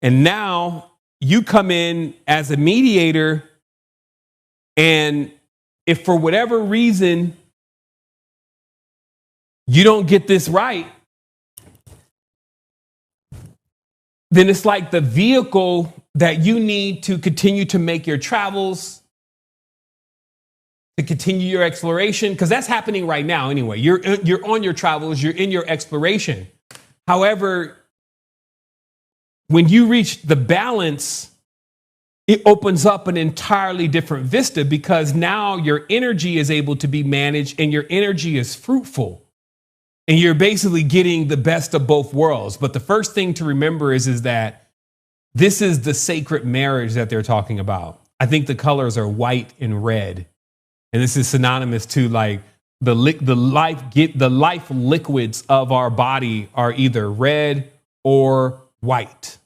And now you come in as a mediator, and if for whatever reason you don't get this right, then it's like the vehicle that you need to continue to make your travels, to continue your exploration, because that's happening right now anyway. You're on your travels, you're in your exploration. However, when you reach the balance, it opens up an entirely different vista, because now your energy is able to be managed and your energy is fruitful. And you're basically getting the best of both worlds. But the first thing to remember is that this is the sacred marriage that they're talking about. I think the colors are white and red. And this is synonymous to like the life liquids of our body are either red or white.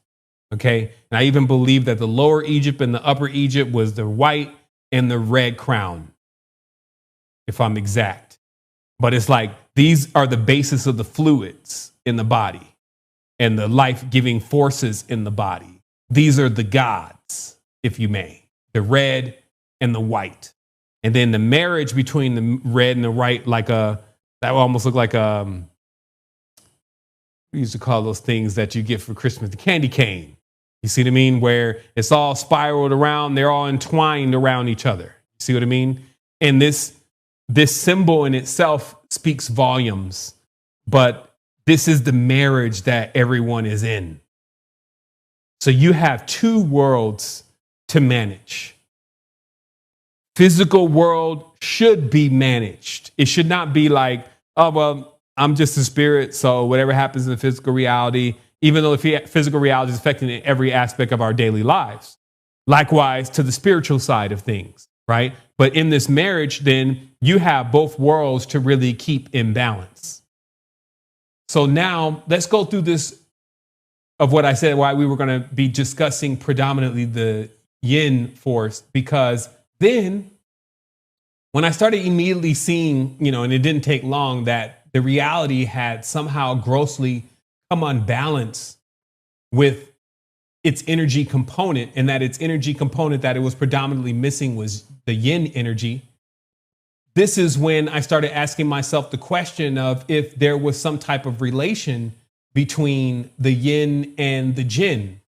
Okay. And I even believe that the lower Egypt and the upper Egypt was the white and the red crown, if I'm exact. But it's like these are the basis of the fluids in the body and the life-giving forces in the body. These are the gods, if you may, the red and the white. And then the marriage between the red and the white, that almost look like we used to call those things that you get for Christmas, the candy cane. You see what I mean? Where it's all spiraled around, they're all entwined around each other. You see what I mean? And this symbol in itself speaks volumes, but this is the marriage that everyone is in. So you have two worlds to manage. Physical world should be managed. It should not be like, oh, well, I'm just a spirit, so whatever happens in the physical reality, even though the physical reality is affecting every aspect of our daily lives. Likewise, to the spiritual side of things, right? But in this marriage, then you have both worlds to really keep in balance. So now let's go through this of what I said, why we were going to be discussing predominantly the yin force, because then when I started immediately seeing, and it didn't take long, that the reality had somehow grossly come unbalanced with its energy component, and that its energy component that it was predominantly missing was the yin energy. This is when I started asking myself the question of if there was some type of relation between the yin and the Djinn,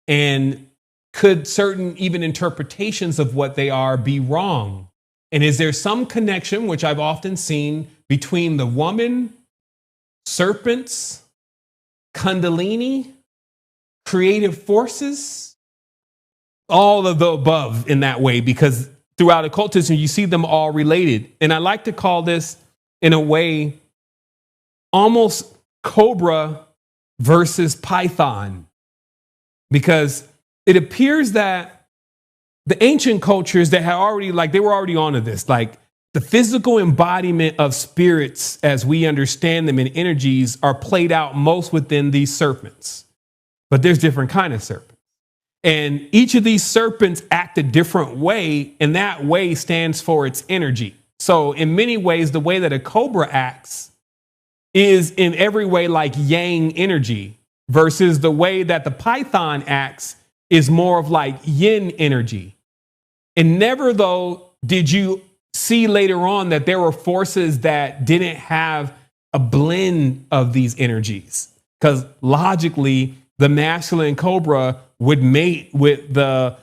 and could certain even interpretations of what they are be wrong? And is there some connection, which I've often seen, between the woman, serpents, Kundalini, creative forces, all of the above in that way? Because throughout occultism, you see them all related. And I like to call this, in a way, almost Cobra versus Python, because it appears that the ancient cultures that had already, they were already onto this, the physical embodiment of spirits as we understand them in energies are played out most within these serpents. But there's different kind of serpents. And each of these serpents act a different way, and that way stands for its energy. So in many ways, the way that a cobra acts is in every way like yang energy, versus the way that the python acts is more of like yin energy. And never, though, did you see later on that there were forces that didn't have a blend of these energies. Because logically, the masculine cobra would mate with the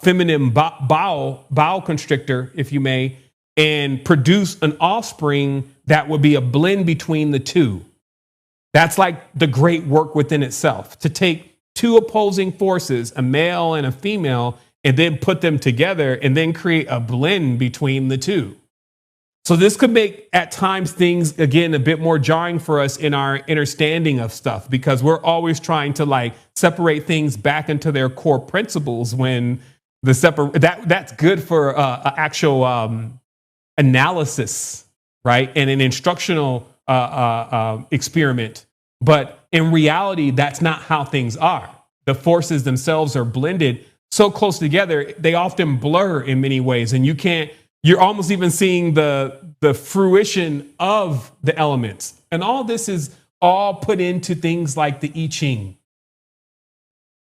feminine boa constrictor, if you may, and produce an offspring that would be a blend between the two. That's like the great work within itself, to take two opposing forces, a male and a female, and then put them together and then create a blend between the two. So this could make, at times, things, again, a bit more jarring for us in our understanding of stuff, because we're always trying to separate things back into their core principles, when that's good for actual analysis, right? And an instructional experiment. But in reality, that's not how things are. The forces themselves are blended so close together, they often blur in many ways. And you're almost even seeing the fruition of the elements. And all this is all put into things like the I Ching.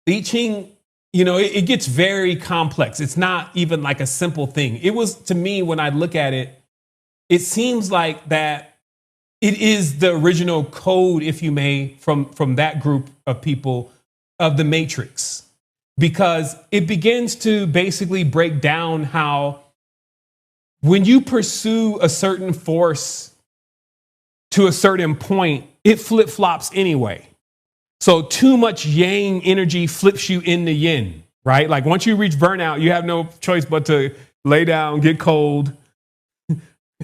I Ching, it gets very complex. It's not even like a simple thing. It was, to me, when I look at it, it seems like that it is the original code, if you may, from that group of people of the Matrix, because it begins to basically break down how when you pursue a certain force to a certain point, it flip-flops anyway. So too much yang energy flips you into yin, right? Like once you reach burnout, you have no choice but to lay down, get cold,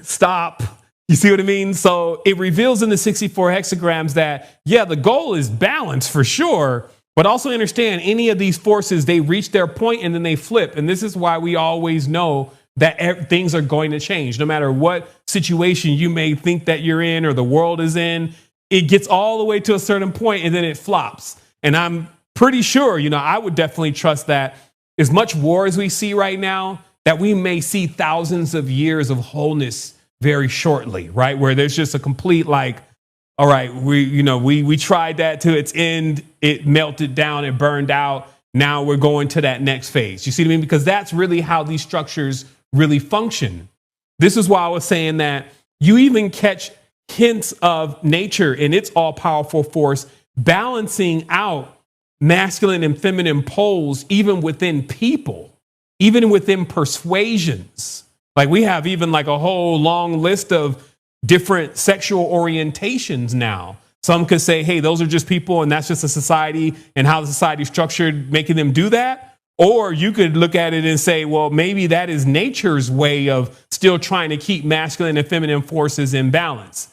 stop. You see what I mean? So it reveals in the 64 hexagrams that, yeah, the goal is balance for sure, but also understand any of these forces, they reach their point and then they flip. And this is why we always know that things are going to change. No matter what situation you may think that you're in or the world is in, it gets all the way to a certain point and then it flops. And I'm pretty sure, I would definitely trust that as much war as we see right now, that we may see thousands of years of wholeness very shortly, right? Where there's just a complete all right, we tried that to its end. It melted down, it burned out. Now we're going to that next phase. You see what I mean? Because that's really how these structures really function. This is why I was saying that you even catch hints of nature in its all-powerful force balancing out masculine and feminine poles, even within people, even within persuasions. Like we have even like a whole long list of different sexual orientations now. Some could say, hey, those are just people and that's just a society and how the society is structured, making them do that. Or you could look at it and say, well, maybe that is nature's way of still trying to keep masculine and feminine forces in balance.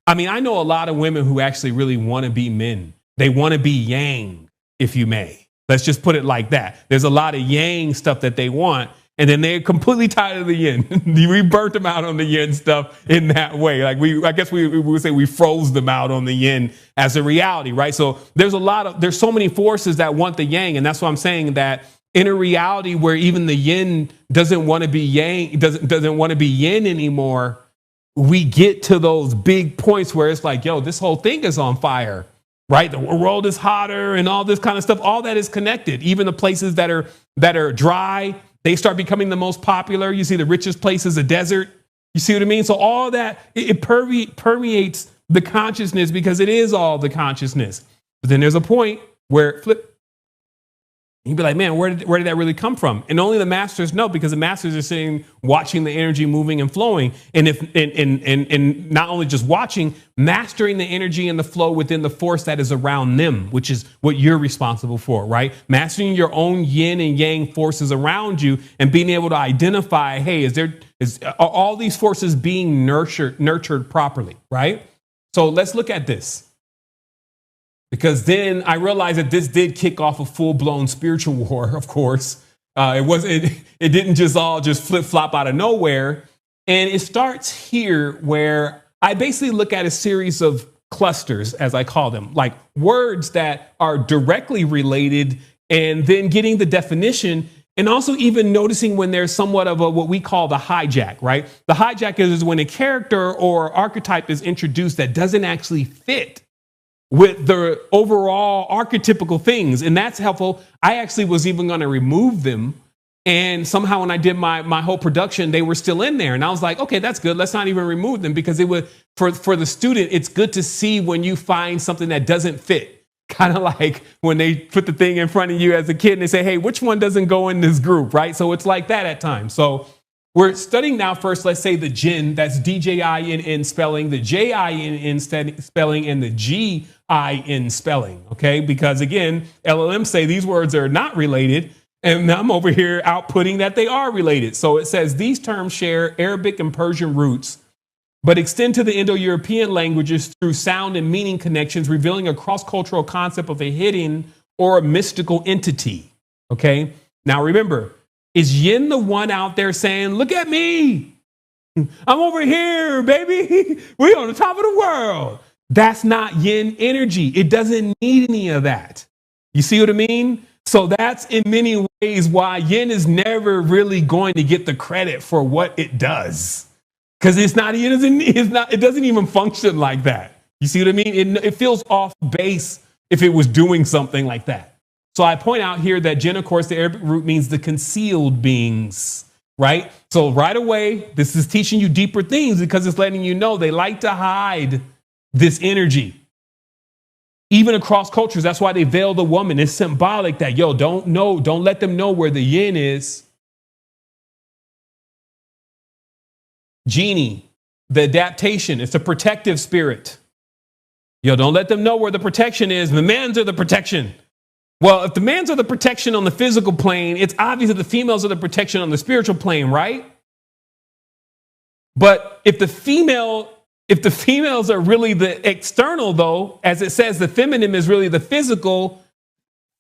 I mean, I know a lot of women who actually really want to be men. They want to be yang, if you may. Let's just put it like that. There's a lot of yang stuff that they want. And then they're completely tired of the yin. We burnt them out on the yin stuff in that way. Like I guess we would say we froze them out on the yin as a reality, right? So there's so many forces that want the yang. And that's why I'm saying that in a reality where even the yin doesn't want to be yang, doesn't want to be yin anymore, we get to those big points where it's like, yo, this whole thing is on fire, right? The world is hotter and all this kind of stuff. All that is connected. Even the places that are dry, they start becoming the most popular. You see the richest place is a desert. You see what I mean? So all that, it permeates the consciousness because it is all the consciousness. But then there's a point where it flips. You'd be like, man, where did that really come from? And only the masters know, because the masters are sitting, watching the energy moving and flowing. And and not only just watching, mastering the energy and the flow within the force that is around them, which is what you're responsible for, right? Mastering your own yin and yang forces around you and being able to identify, hey, are all these forces being nurtured properly, right? So let's look at this. Because then I realized that this did kick off a full-blown spiritual war, of course. It didn't just flip-flop out of nowhere. And it starts here where I basically look at a series of clusters, as I call them, like words that are directly related, and then getting the definition, and also even noticing when there's somewhat of what we call the hijack, right? The hijack is when a character or archetype is introduced that doesn't actually fit with the overall archetypical things. And that's helpful. I actually was even going to remove them. And somehow when I did my whole production, they were still in there. And I was like, okay, that's good. Let's not even remove them, because it would, for the student, it's good to see when you find something that doesn't fit. Kind of like when they put the thing in front of you as a kid and they say, hey, which one doesn't go in this group, right? So it's like that at times. So we're studying now first, let's say the Djinn, that's D-J-I-N-N spelling, the J-I-N-N spelling, and the G-I-N spelling, okay? Because again, LLMs say these words are not related, and I'm over here outputting that they are related. So it says these terms share Arabic and Persian roots, but extend to the Indo-European languages through sound and meaning connections, revealing a cross-cultural concept of a hidden or a mystical entity, okay? Now remember, is Yin the one out there saying, look at me, I'm over here, baby, we on the top of the world? That's not Yin energy. It doesn't need any of that. You see what I mean? So that's in many ways why Yin is never really going to get the credit for what it does. Because it doesn't even function like that. You see what I mean? It feels off base if it was doing something like that. So I point out here that Djinn, of course, the Arabic root means the concealed beings, right? So right away, this is teaching you deeper things because it's letting you know they like to hide this energy. Even across cultures, that's why they veil the woman. It's symbolic that, don't let them know where the yin is. Genie, the adaptation, it's a protective spirit. Don't let them know where the protection is. The men's are the protection. Well, if the men's are the protection on the physical plane, it's obvious that the females are the protection on the spiritual plane, right? But if the females are really the external, though, as it says, the feminine is really the physical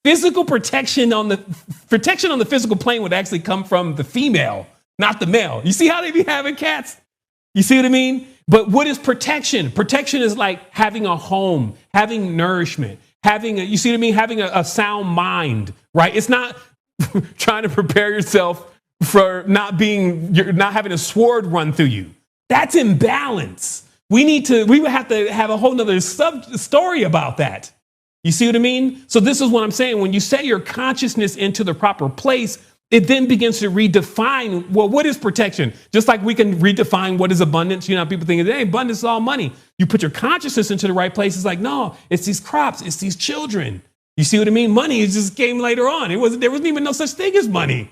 protection on the physical plane would actually come from the female, not the male. You see how they be having cats? You see what I mean? But what is protection? Protection is like having a home, having nourishment, having a sound mind, right? It's not trying to prepare yourself for not having a sword run through you. That's imbalance. We would have to have a whole nother story about that. You see what I mean? So this is what I'm saying. When you set your consciousness into the proper place, it then begins to redefine, well, what is protection? Just like we can redefine what is abundance. People think, hey, abundance is all money. You put your consciousness into the right place. It's like, no, it's these crops. It's these children. You see what I mean? Money just came later on. There wasn't even no such thing as money.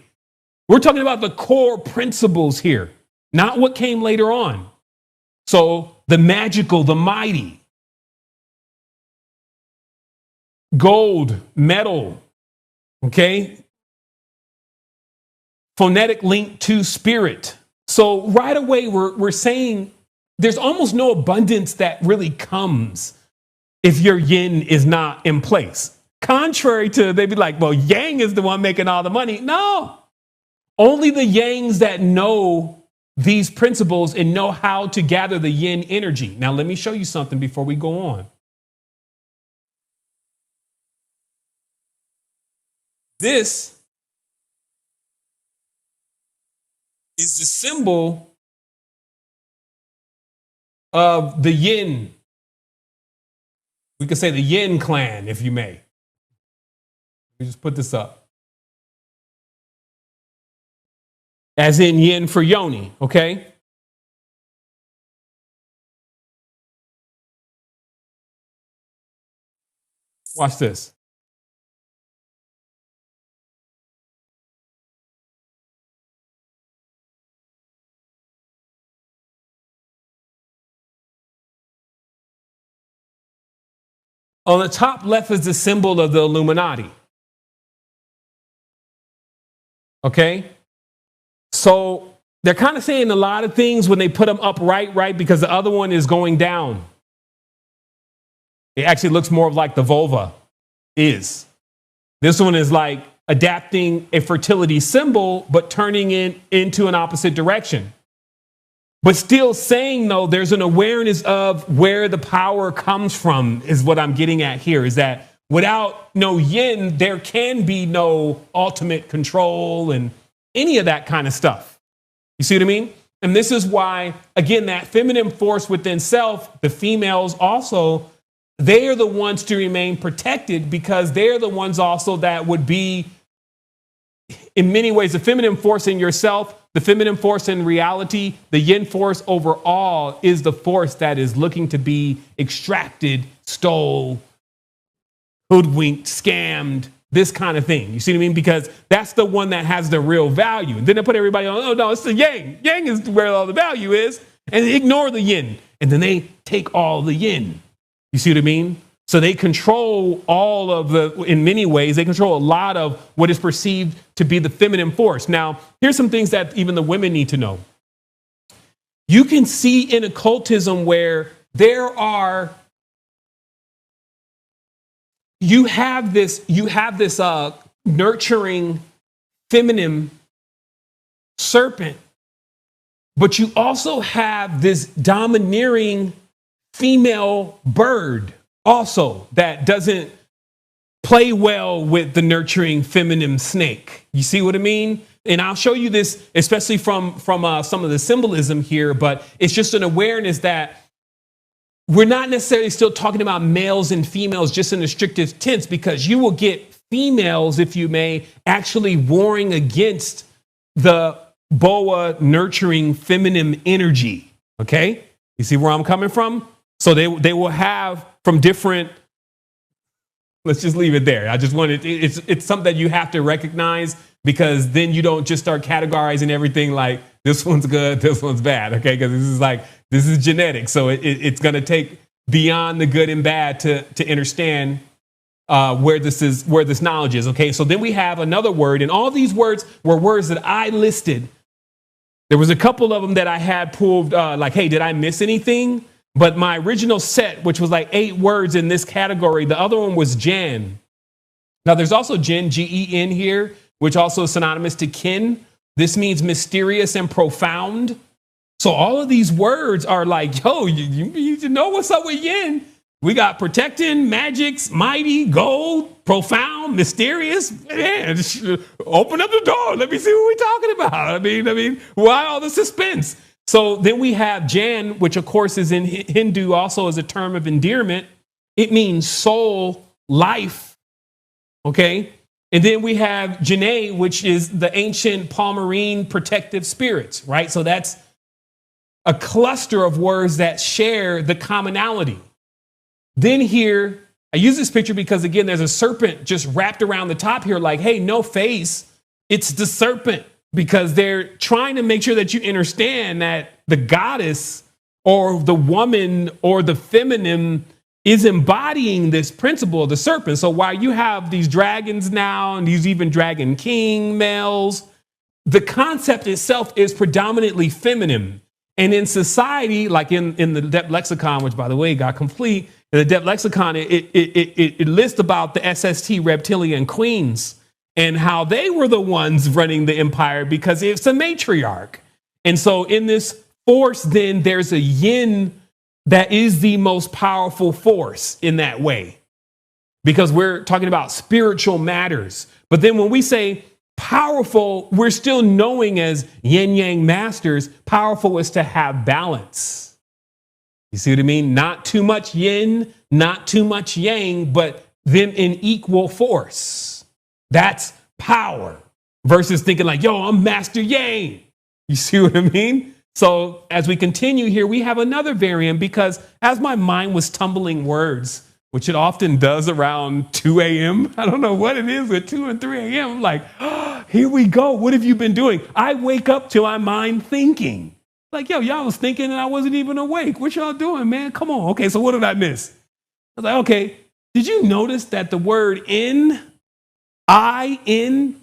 We're talking about the core principles here, not what came later on. So the magical, the mighty, gold, metal, okay? Phonetic link to spirit. So right away, we're saying there's almost no abundance that really comes if your yin is not in place. Contrary to, they'd be like, well, yang is the one making all the money. No, only the yangs that know these principles and know how to gather the yin energy. Now, let me show you something before we go on. This is the symbol of the yin. We could say the Yin clan, if you may. Let me just put this up. As in yin for yoni, okay? Watch this. On the top left is the symbol of the Illuminati. Okay? So they're kind of saying a lot of things when they put them up right? Because the other one is going down. It actually looks more like the vulva is. This one is like adapting a fertility symbol, but turning it into an opposite direction. But still saying, though, there's an awareness of where the power comes from is what I'm getting at here, is that without no yin, there can be no ultimate control and any of that kind of stuff. You see what I mean? And this is why, again, that feminine force within self, the females also, they are the ones to remain protected because they're the ones also that would be, in many ways, the feminine force in yourself, the feminine force in reality, the yin force overall is the force that is looking to be extracted, stole, hoodwinked, scammed, this kind of thing. You see what I mean? Because that's the one that has the real value. And then they put everybody on, oh no, it's the yang. Yang is where all the value is. And they ignore the yin. And then they take all the yin. You see what I mean? So they control all of in many ways, they control a lot of what is perceived to be the feminine force. Now, here's some things that even the women need to know. You can see in occultism where you have this nurturing feminine serpent, but you also have this domineering female bird also that doesn't play well with the nurturing feminine snake. You see what I mean? And I'll show you this, especially from some of the symbolism here, but it's just an awareness that we're not necessarily still talking about males and females just in the strictest tense, because you will get females, if you may, actually warring against the boa nurturing feminine energy. Okay, you see where I'm coming from? So they will have from different. Let's just leave it there. I just wanted it's something that you have to recognize, because then you don't just start categorizing everything like this one's good, this one's bad. Okay, because this is genetic, so it's going to take beyond the good and bad to understand where this knowledge is. Okay, so then we have another word, and all these words were words that I listed. There was a couple of them that I had pulled, like, hey, did I miss anything? But my original set, which was like 8 words in this category, the other one was Djinn. Now, there's also Djinn, G-E-N here, which also is synonymous to kin. This means mysterious and profound. So all of these words are like, yo, you need to know what's up with yin. We got protecting, magics, mighty, gold, profound, mysterious. Man, just open up the door. Let me see what we're talking about. I mean, why all the suspense? So then we have Djinn, which of course is in Hindu also as a term of endearment. It means soul, life. Okay. And then we have Djinn, which is the ancient Palmyrene protective spirits, right? So that's a cluster of words that share the commonality. Then here, I use this picture because, again, there's a serpent just wrapped around the top here like, hey, no face. It's the serpent, because they're trying to make sure that you understand that the goddess or the woman or the feminine is embodying this principle of the serpent. So while you have these dragons now and these even dragon king males, the concept itself is predominantly feminine. And in society, like in the Depth Lexicon, which, by the way, got complete, in the Depth Lexicon, it lists about the SST reptilian queens and how they were the ones running the empire because it's a matriarch. And so in this force, then there's a yin that is the most powerful force in that way, because we're talking about spiritual matters. But then when we say powerful, we're still knowing as yin yang masters, powerful is to have balance. You see what I mean? Not too much yin, not too much yang, but them in equal force. That's power versus thinking like, yo, I'm Master Yang. You see what I mean? So as we continue here, we have another variant, because as my mind was tumbling words, which it often does around 2 a.m. I don't know what it is with 2 and 3 a.m. I'm like, oh, here we go. What have you been doing? I wake up to my mind thinking. Like, yo, y'all was thinking and I wasn't even awake. What y'all doing, man? Come on. Okay, so what did I miss? I was like, okay, did you notice that the word in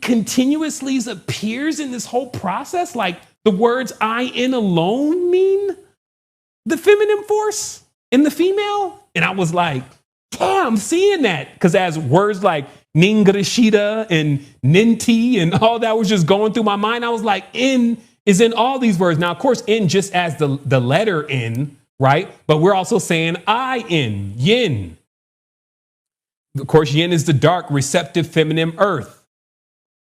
continuously appears in this whole process? Like the words I in alone mean the feminine force in the female? And I was like, damn, I'm seeing that. Because as words like Ningrashita and Ninti and all that was just going through my mind, I was like, in is in all these words. Now, of course, in just as the letter in, right? But we're also saying I in, yin. Of course, yin is the dark, receptive, feminine earth.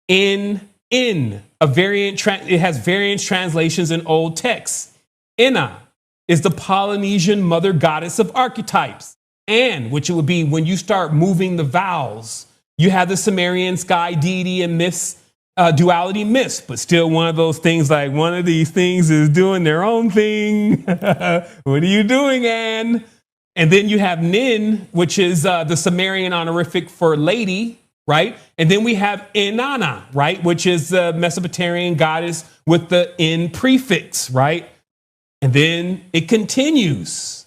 In, a variant, it has variant translations in old texts. Inna is the Polynesian mother goddess of archetypes. And, which it would be when you start moving the vowels, you have the Sumerian sky deity and myths, duality myths, but still one of those things like one of these things is doing their own thing. What are you doing, Anne? And then you have Nin, which is the Sumerian honorific for lady, right? And then we have Inanna, right? Which is the Mesopotamian goddess with the in prefix, right? And then it continues.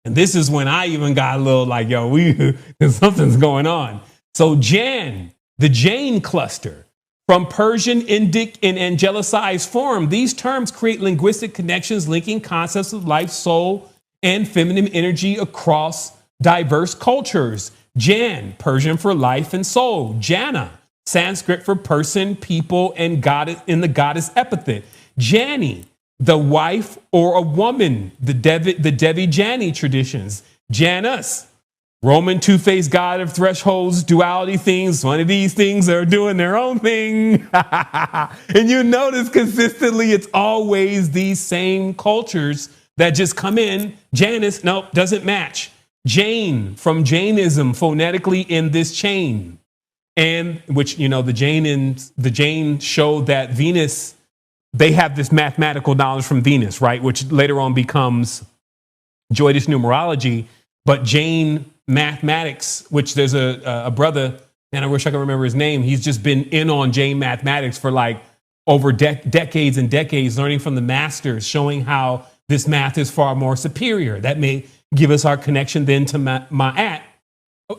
And this is when I even got a little like, yo, something's going on. So Djinn, the Jane cluster, from Persian, Indic, and angelicized form, these terms create linguistic connections linking concepts of life, soul, and feminine energy across diverse cultures. Djinn, Persian for life and soul. Jana, Sanskrit for person, people, and goddess in the goddess epithet. Jani, the wife or a woman, the Devi Jani traditions. Janus, Roman two-faced god of thresholds, duality things. One of these things are doing their own thing. And you notice consistently it's always these same cultures that just come in. Janus, nope, doesn't match. Jain, from Jainism, phonetically in this chain. and which, you know, the Djinn showed that Venus, they have this mathematical knowledge from Venus, right? Which later on becomes Joyous numerology, but Djinn mathematics, which there's a brother, and I wish I could remember his name. He's just been in on Djinn mathematics for like over decades and decades, learning from the masters, showing how this math is far more superior. That may give us our connection then to Ma'at.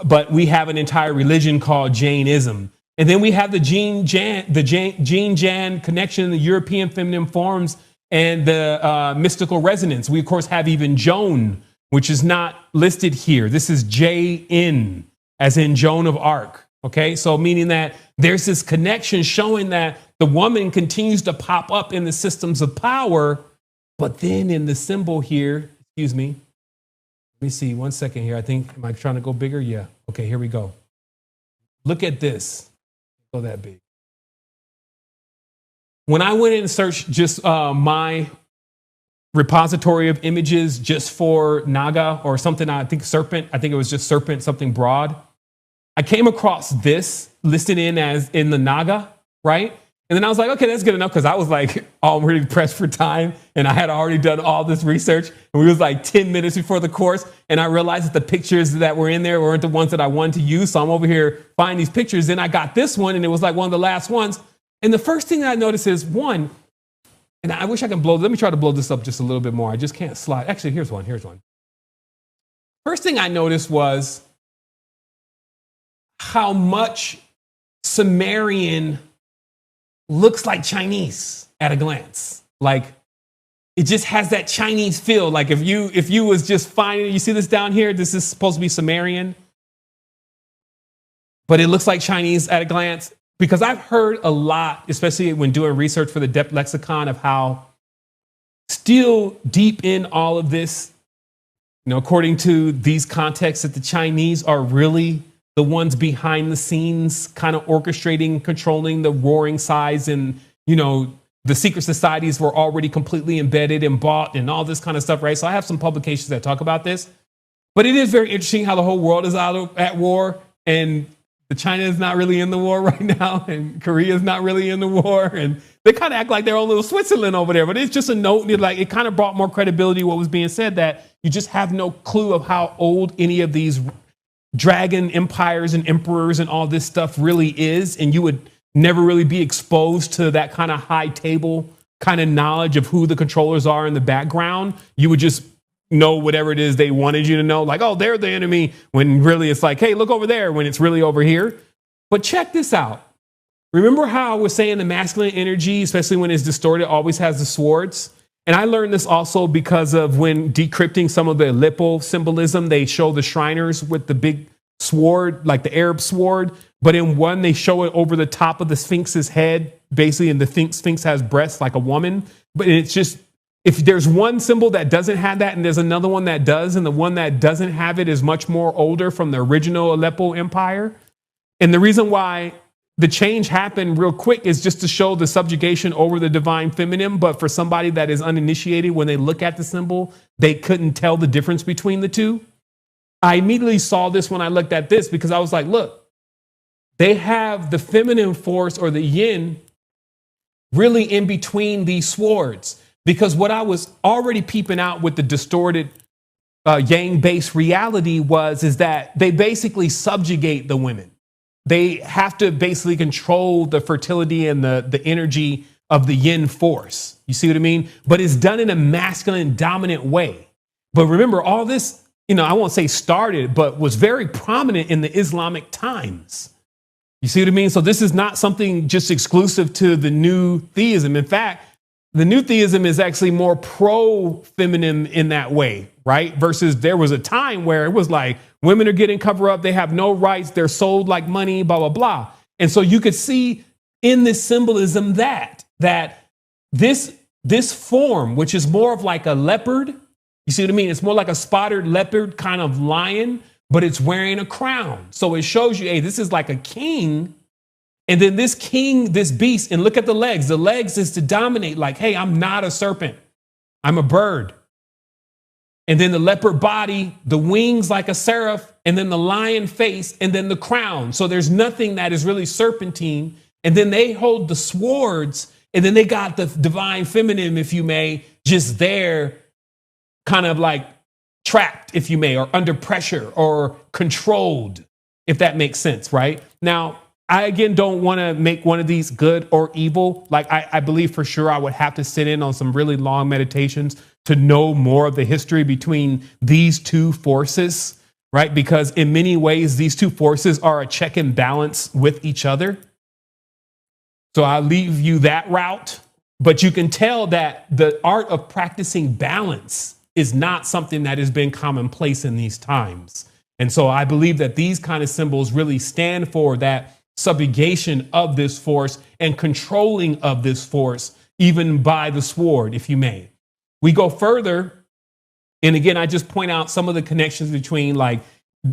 But we have an entire religion called Jainism. And then we have the Yin-Jan connection, the European feminine forms, and the mystical resonance. We, of course, have even Joan, which is not listed here. This is J-in, as in Joan of Arc. Okay, so meaning that there's this connection showing that the woman continues to pop up in the systems of power, but then in the symbol here, excuse me, let me see, 1 second here. I think, am I trying to go bigger? Yeah. Okay, here we go. Look at this. Go that big. When I went in and searched just my repository of images just for Naga or something, I think serpent, I think it was just serpent, something broad, I came across this listed in as in the Naga, right? And then I was like, okay, that's good enough, because I was like already pressed for time, and I had already done all this research, and we was like 10 minutes before the course, and I realized that the pictures that were in there weren't the ones that I wanted to use, so I'm over here finding these pictures. Then I got this one, and it was like one of the last ones. And the first thing that I noticed is, one, and I wish I can let me try to blow this up just a little bit more. I just can't slide. Actually, here's one. First thing I noticed was how much Sumerian looks like Chinese at a glance. Like, it just has that Chinese feel. Like if you was just finding, you see this down here, this is supposed to be Sumerian, but it looks like Chinese at a glance. Because I've heard a lot, especially when doing research for the Depth Lexicon, of how still deep in all of this, you know, according to these contexts, that the Chinese are really the ones behind the scenes, kind of orchestrating, controlling the roaring sides, and, you know, the secret societies were already completely embedded and bought and all this kind of stuff, right? So I have some publications that talk about this, but it is very interesting how the whole world is out at war, and China is not really in the war right now, and Korea is not really in the war, and they kind of act like their own little Switzerland over there. But it's just a note, like it kind of brought more credibility to what was being said, that you just have no clue of how old any of these dragon empires and emperors and all this stuff really is, and you would never really be exposed to that kind of high table kind of knowledge of who the controllers are in the background. You would just know whatever it is they wanted you to know, like, oh, they're the enemy, when really it's like, hey, look over there, when it's really over here. But check this out. Remember how I was saying the masculine energy, especially when it's distorted, always has the swords? And I learned this also because of when decrypting some of the Aleppo symbolism, they show the Shriners with the big sword, like the Arab sword. But in one, they show it over the top of the Sphinx's head, basically, and the Sphinx has breasts like a woman. But it's just, if there's one symbol that doesn't have that and there's another one that does, and the one that doesn't have it is much more older, from the original Aleppo Empire. And the reason why the change happened real quick is just to show the subjugation over the divine feminine. But for somebody that is uninitiated, when they look at the symbol, they couldn't tell the difference between the two. I immediately saw this when I looked at this, because I was like, look, they have the feminine force, or the yin, really in between these swords. Because what I was already peeping out with the distorted yang-based reality is that they basically subjugate the women. They have to basically control the fertility and the energy of the yin force. You see what I mean? But it's done in a masculine, dominant way. But remember, all this, you know, I won't say started, but was very prominent in the Islamic times. You see what I mean? So this is not something just exclusive to the new theism. In fact, the new theism is actually more pro-feminine in that way, right? Versus there was a time where it was like, women are getting covered up, they have no rights, they're sold like money, blah, blah, blah. And so you could see in this symbolism that this form, which is more of like a leopard, you see what I mean? It's more like a spotted leopard kind of lion, but it's wearing a crown. So it shows you, hey, this is like a king. And then this king, this beast, and look at the legs. The legs is to dominate, like, hey, I'm not a serpent, I'm a bird. And then the leopard body, the wings like a seraph, and then the lion face, and then the crown. So there's nothing that is really serpentine. And then they hold the swords, and then they got the divine feminine, if you may, just there, kind of like trapped, if you may, or under pressure or controlled, if that makes sense, right? Now, I, again, don't want to make one of these good or evil. Like, I believe for sure I would have to sit in on some really long meditations to know more of the history between these two forces, right? Because in many ways, these two forces are a check and balance with each other. So I'll leave you that route. But you can tell that the art of practicing balance is not something that has been commonplace in these times. And so I believe that these kind of symbols really stand for that subjugation of this force and controlling of this force, even by the sword, if you may. We go further. And again, I just point out some of the connections between, like,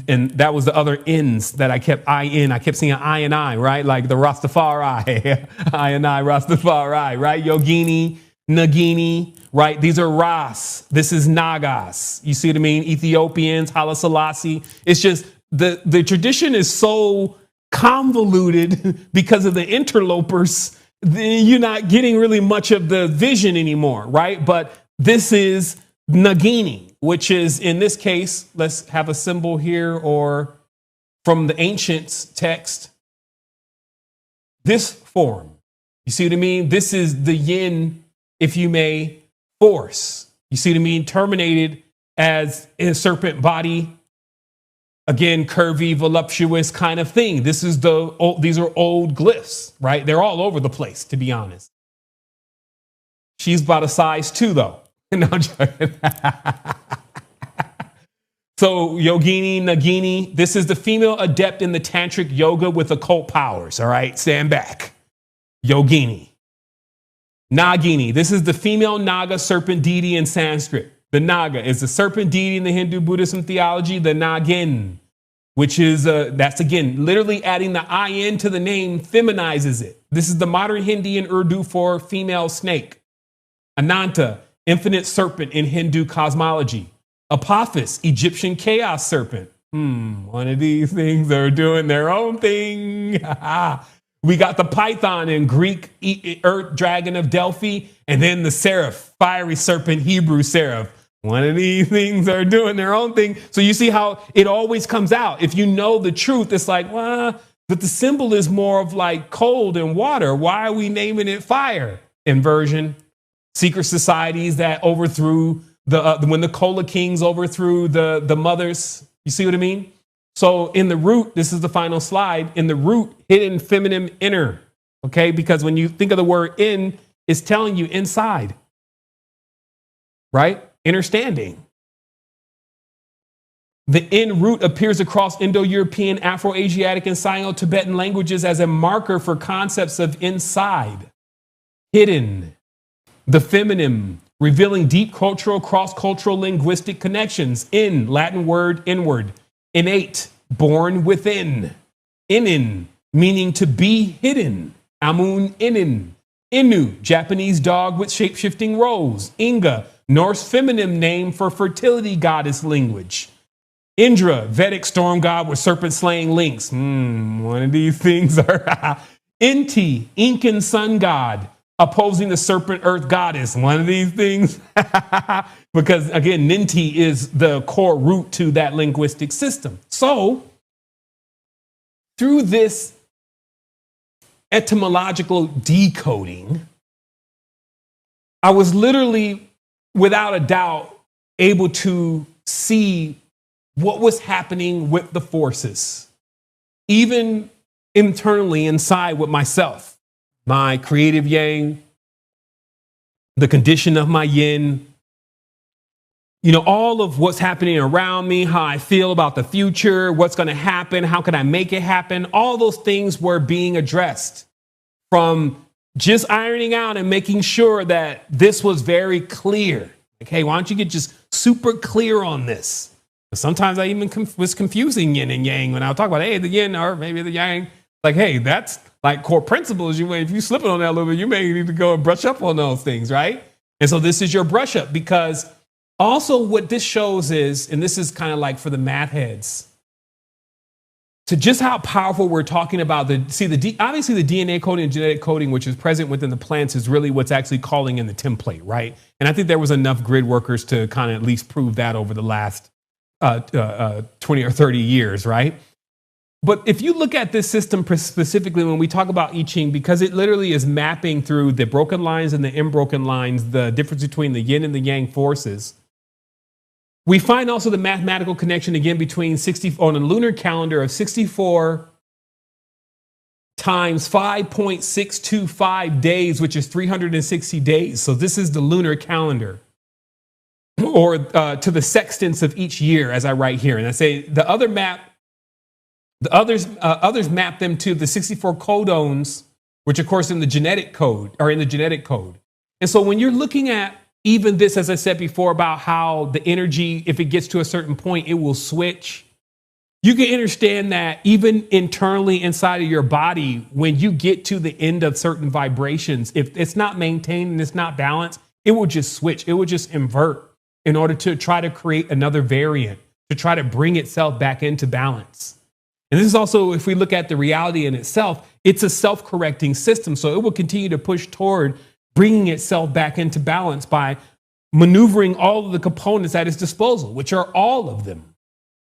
and that was the other ends that I kept I kept seeing I and I, right? Like the Rastafari, I and I, Rastafari, right? Yogini, Nagini, right? These are Ras. This is Nagas. You see what I mean? Ethiopians, Haile Selassie. It's just the tradition is so convoluted because of the interlopers. You're not getting really much of the vision anymore, right? But this is Nagini, which is, in this case, let's have a symbol here, or from the ancients text, this form. You see what I mean? This is the yin, if you may, force. You see what I mean? Terminated as a serpent body. Again, curvy, voluptuous kind of thing. This is these are old glyphs, right? They're all over the place, to be honest. She's about a size 2, though. No, I'm joking. So Yogini, Nagini, this is the female adept in the tantric yoga with occult powers. All right, stand back. Yogini. Nagini, this is the female Naga serpent deity in Sanskrit. The Naga is the serpent deity in the Hindu Buddhism theology, the Nagin, which is, that's again, literally adding the I-N to the name feminizes it. This is the modern Hindi and Urdu for female snake. Ananta, infinite serpent in Hindu cosmology. Apophis, Egyptian chaos serpent. One of these things are doing their own thing. We got the python in Greek, earth dragon of Delphi, and then the seraph, fiery serpent, Hebrew seraph. One of these things are doing their own thing. So you see how it always comes out. If you know the truth, it's like, well, but the symbol is more of like cold and water. Why are we naming it fire? Inversion. Secret societies that overthrew when the Kola kings overthrew the mothers. You see what I mean? So in the root, this is the final slide. In the root, hidden feminine inner. Okay, because when you think of the word in, it's telling you inside. Right? Innerstanding. The in root appears across Indo-European, Afro-Asiatic, and Sino-Tibetan languages as a marker for concepts of inside, hidden. The feminine, revealing deep cultural, cross-cultural linguistic connections. In, Latin word, inward. Innate, born within. Inin, meaning to be hidden. Amun inin. Inu, Japanese dog with shape-shifting roles. Inga, Norse feminine name for fertility goddess language. Indra, Vedic storm god with serpent-slaying links. One of these things are... Inti, Incan sun god, opposing the serpent earth goddess. One of these things. Because, again, Ninti is the core root to that linguistic system. So, through this etymological decoding, I was literally, without a doubt, able to see what was happening with the forces, even internally inside with myself, my creative yang, the condition of my yin, you know, all of what's happening around me, how I feel about the future, what's going to happen, how can I make it happen? All those things were being addressed, from just ironing out and making sure that this was very clear. Like, hey, why don't you get just super clear on this? Sometimes I even was confusing yin and yang when I would talk about, hey, the yin or maybe the yang. Like, hey, that's like core principles. If you slip it on that a little bit, you may need to go and brush up on those things, right? And so this is your brush up, because also what this shows is, and this is kind of like for the math heads, to just how powerful we're talking about obviously the DNA coding and genetic coding, which is present within the plants, is really what's actually calling in the template, right? And I think there was enough grid workers to kind of at least prove that over the last 20 or 30 years, right? But if you look at this system specifically, when we talk about I Ching, because it literally is mapping through the broken lines and the unbroken lines, the difference between the yin and the yang forces, we find also the mathematical connection again between on a lunar calendar of 64 times 5.625 days, which is 360 days. So this is the lunar calendar, or to the sextants of each year, as I write here. And I say the others map them to the 64 codons, which of course in the genetic code. And so when you're looking at even this, as I said before, about how the energy, if it gets to a certain point, it will switch. You can understand that even internally inside of your body, when you get to the end of certain vibrations, if it's not maintained and it's not balanced, it will just switch. It will just invert in order to try to create another variant, to try to bring itself back into balance. And this is also, if we look at the reality in itself, it's a self-correcting system. So it will continue to push toward bringing itself back into balance by maneuvering all of the components at its disposal, which are all of them.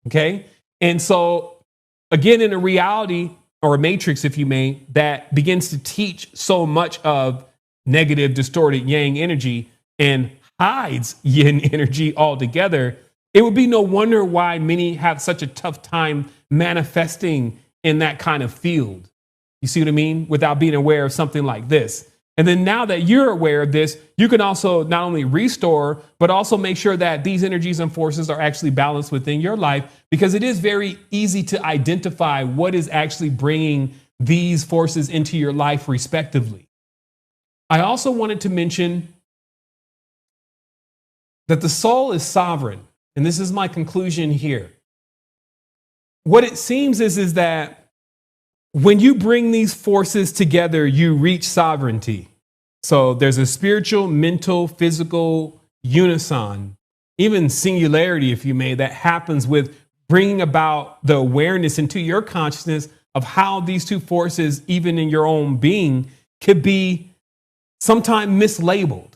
Okay. And so again, in a reality or a matrix, if you may, that begins to teach so much of negative, distorted yang energy and hides yin energy altogether, it would be no wonder why many have such a tough time manifesting in that kind of field. You see what I mean? Without being aware of something like this. And then now that you're aware of this, you can also not only restore, but also make sure that these energies and forces are actually balanced within your life, because it is very easy to identify what is actually bringing these forces into your life respectively. I also wanted to mention that the soul is sovereign. And this is my conclusion here. What it seems is that when you bring these forces together, you reach sovereignty. So there's a spiritual, mental, physical unison, even singularity, if you may, that happens with bringing about the awareness into your consciousness of how these two forces, even in your own being, could be sometimes mislabeled,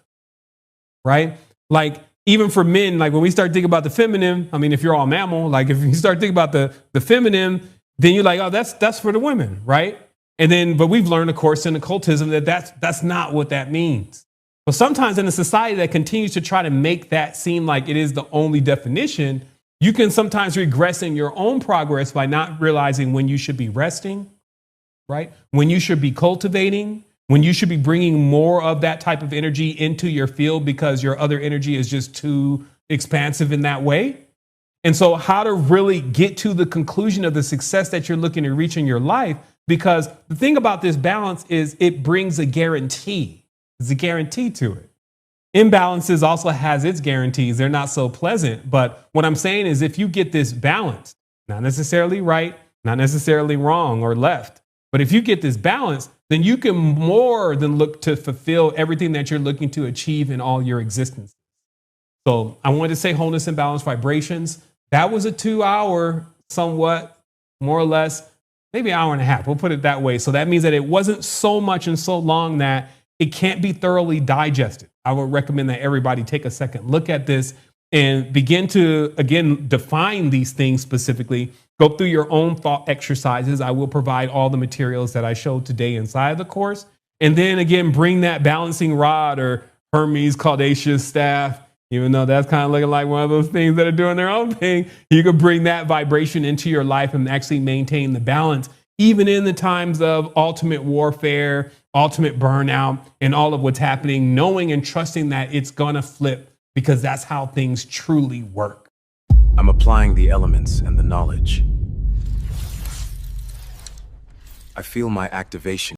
right? Like even for men, like when we start thinking about the feminine, I mean, if you're all mammal, like if you start thinking about the feminine, then you're like, oh, that's for the women, right? And then, but we've learned, of course, in occultism that that's not what that means. But sometimes in a society that continues to try to make that seem like it is the only definition, you can sometimes regress in your own progress by not realizing when you should be resting, right? When you should be cultivating, when you should be bringing more of that type of energy into your field because your other energy is just too expansive in that way. And so how to really get to the conclusion of the success that you're looking to reach in your life, because the thing about this balance is it brings a guarantee. There's a guarantee to it. Imbalances also has its guarantees. They're not so pleasant. But what I'm saying is if you get this balance, not necessarily right, not necessarily wrong or left, but if you get this balance, then you can more than look to fulfill everything that you're looking to achieve in all your existence. So I wanted to say wholeness and balance vibrations. That was a 2-hour, somewhat, more or less, maybe an hour and a half. We'll put it that way. So that means that it wasn't so much and so long that it can't be thoroughly digested. I would recommend that everybody take a second look at this and begin to, again, define these things specifically. Go through your own thought exercises. I will provide all the materials that I showed today inside of the course. And then, again, bring that balancing rod or Hermes Caduceus staff. Even though that's kind of looking like one of those things that are doing their own thing, you can bring that vibration into your life and actually maintain the balance, even in the times of ultimate warfare, ultimate burnout, and all of what's happening, knowing and trusting that it's going to flip, because that's how things truly work. I'm applying the elements and the knowledge. I feel my activation.